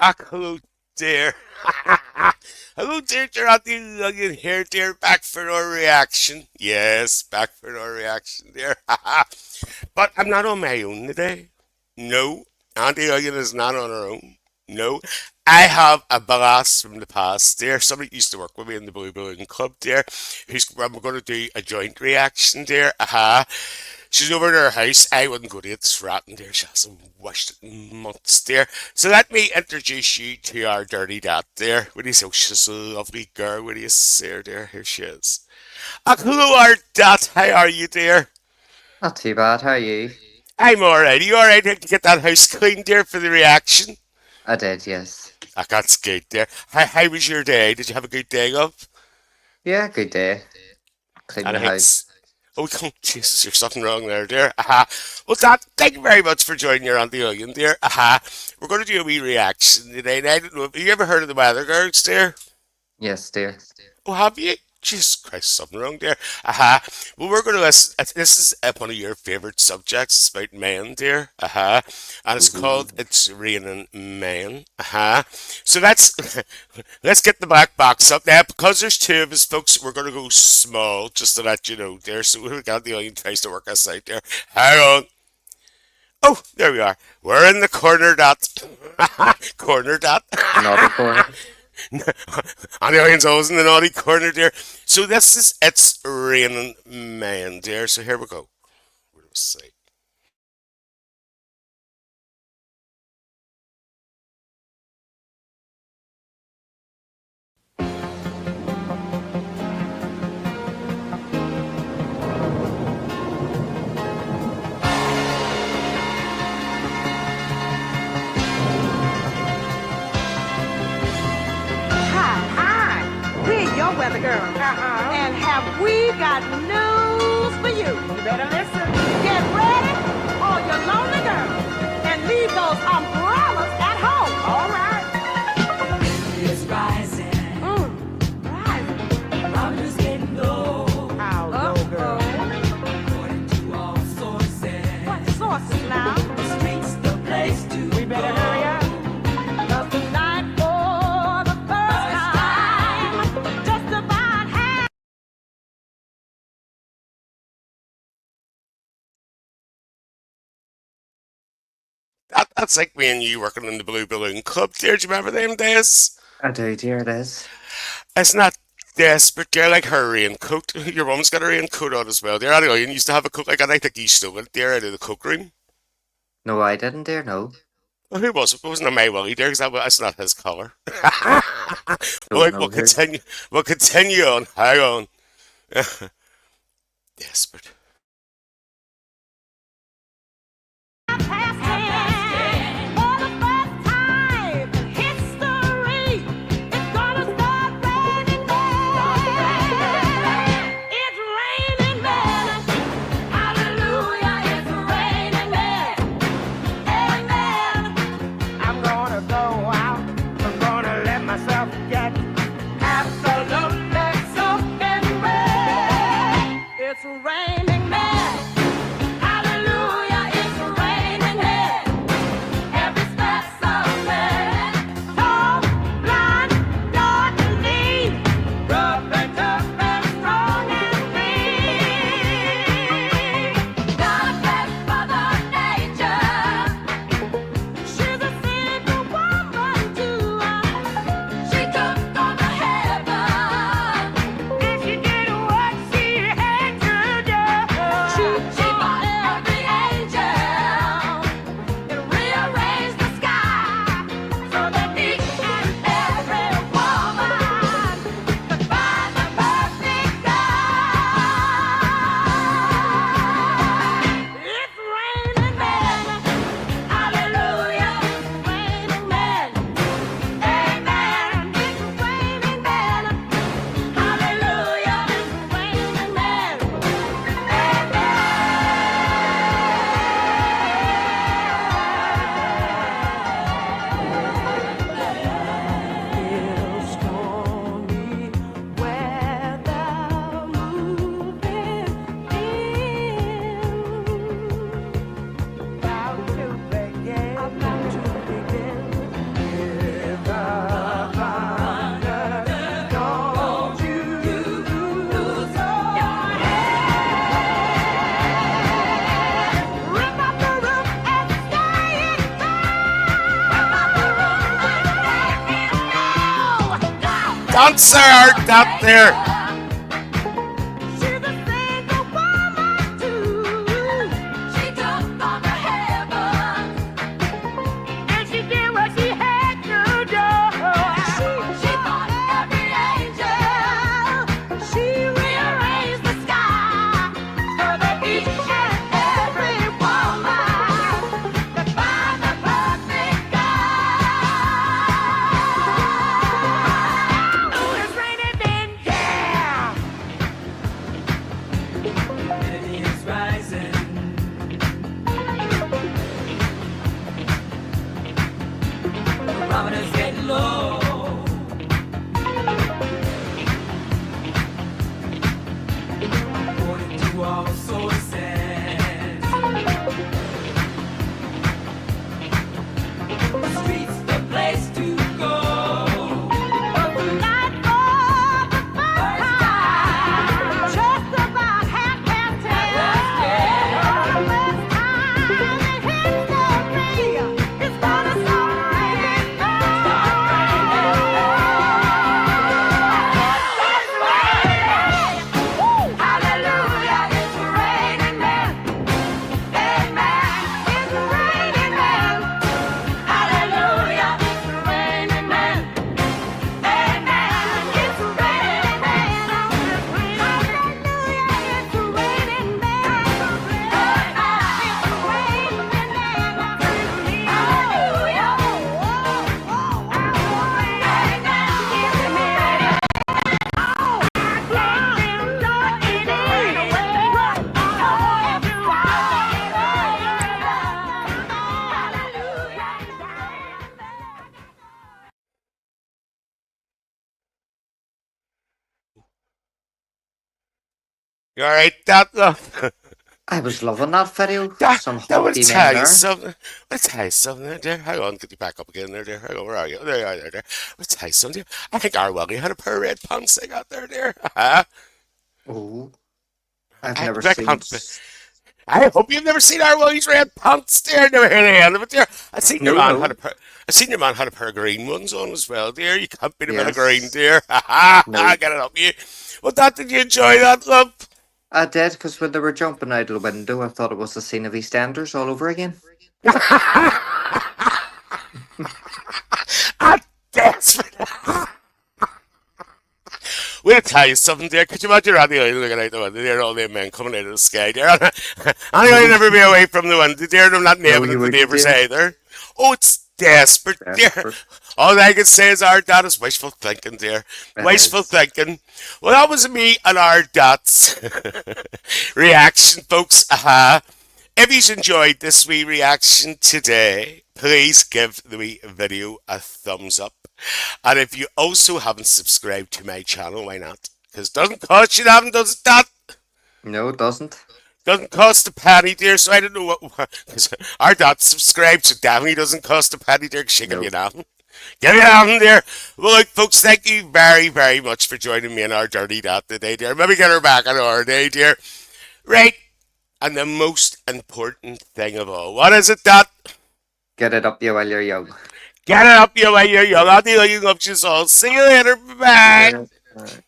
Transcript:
Hello, dear. Hello, dear. You're Aunty Lillian here, dear. Back for our reaction. Yes, back for our reaction, dear. But I'm not on my own today. No, Aunty Lillian is not on her own. No, I have a blast from the past, dear. Somebody used to work with me in the Blue Balloon Club, dear. We're going to do a joint reaction, dear. She's over at her house. I wouldn't go to it. It's rotten, dear. She hasn't washed it in months, dear. So let me introduce you to our dirty dad, dear. What do you say? Oh, she's a lovely girl. What do you say, dear? Here she is. Hello, our dad. How are you, dear? Not too bad, how are you? I'm alright. Are you alright to get that house clean, dear, for the reaction? I did, yes. That's good, dear. How was your day? Did you have a good day, love? Yeah, good day. Clean And the house. it's oh, Jesus, there's something wrong there, dear. Well, Dad, thank you very much for joining your Auntie Lillian, dear. We're going to do a wee reaction today. And I don't know, have you ever heard of the Weather Girls, dear? Yes, dear. Oh, have you? Jesus Christ, something wrong there. Uh-huh. Well, we're going to listen. This is one of your favourite subjects. It's about men, dear. And it's called Mhm. It's Raining Men. So let's get the black box up now. Because there's two of us, folks, we're going to go small, just to let you know, dear. So we've got the onion tries to work us out there. Hang on. Oh, there we are. We're in the corner dot. Corner dot. Naughty corner. And the audience always in the naughty corner, dear. So this is It's Raining Men, dear. So here we go. What do we say? Hi, hi. We're your weather girl. And have we got news for you? You better listen. Get ready, all you lonely girls, and leave those umbrellas at home. All right. It's rising. Rising. I'm just getting low. How low, girl? According to all sources. What sources now? The street's the place to We better go. hurry up. 'Cause tonight, for the first time, just about half. That's like me and you working in the Blue Balloon Club, dear. Do you remember them days? I do, dear, it is. It's not desperate, dear, like her raincoat. Your mum's got a raincoat on as well, dear. Anyway, you used to have a coat like that. I think you stole it, dear, out of the coat room. No, I didn't, dear, no. Well, who was it? It wasn't a May Willie, dear, because that's not his colour. Don't We'll know who. continue. We'll continue on. Hang on. Desperate. Past 10, for the first time in history, it's gonna start raining men. It's raining men. Hallelujah, it's raining men. Amen. I'm gonna go out. I'm gonna let myself get absolutely soaking wet. It's raining. dancer art out there. She's a single woman too. She jumped on the heaven, and she did what she had to do. She fought every angel. She rearranged the sky so that each and every woman could find the perfect guy. Oh, it's raining men, yeah. It is rising. The barometer's getting low. According to all sources, the streets the place to go. You alright, that I was loving that video. that Some that would hockey tell men you there. something. I'll tell you something there. Hang on, get you back up again there. Hang on, where are you? There you are there. I'll tell you something. I think Arwelly had a pair of red pants they got there. Oh, I've I, never I seen. can't. I hope you've never seen Arwelly's red pants there. Never heard the end of it there. I seen your No, man had a no. pair. I seen your man had a pair of green ones on as well, dear. You can't beat a bit of green, Yes. dear. I No. get it up you. Well, that did you enjoy that, love? I did, because when they were jumping out of the window, I thought it was the scene of EastEnders all over again. I'm desperate. We'll tell you something, dear. Could you imagine Randy Lillian looking out the window there, all them men coming out of the sky, dear? And I'll never be away from the window, dear, and I'm not No, naming you it the wouldn't, neighbours dear. either. Oh, it's desperate, dear. Desperate. All I can say is our dad is wishful thinking, dear. It Wishful is. thinking. Well, that was me and our dad's reaction, folks. If you've enjoyed this wee reaction today, please give the wee video a thumbs up. And if you also haven't subscribed to my channel, why not? Because it doesn't cost you nothing, does it, Dad? No, it doesn't. Doesn't cost a penny, dear, so I don't know what. Because our dad subscribed, so definitely doesn't cost a penny, dear, because she give you Nope. nothing. Give you nothing, dear. Well, look, folks, thank you very, very much for joining me in our dirty dad today, dear. Maybe get her back on our day, dear. Right. And the most important thing of all, what is it, Dad? Get it up you while you're young. Get it up, you way you're young. Aunty Lillian loves you all. See you later. Bye. Yeah.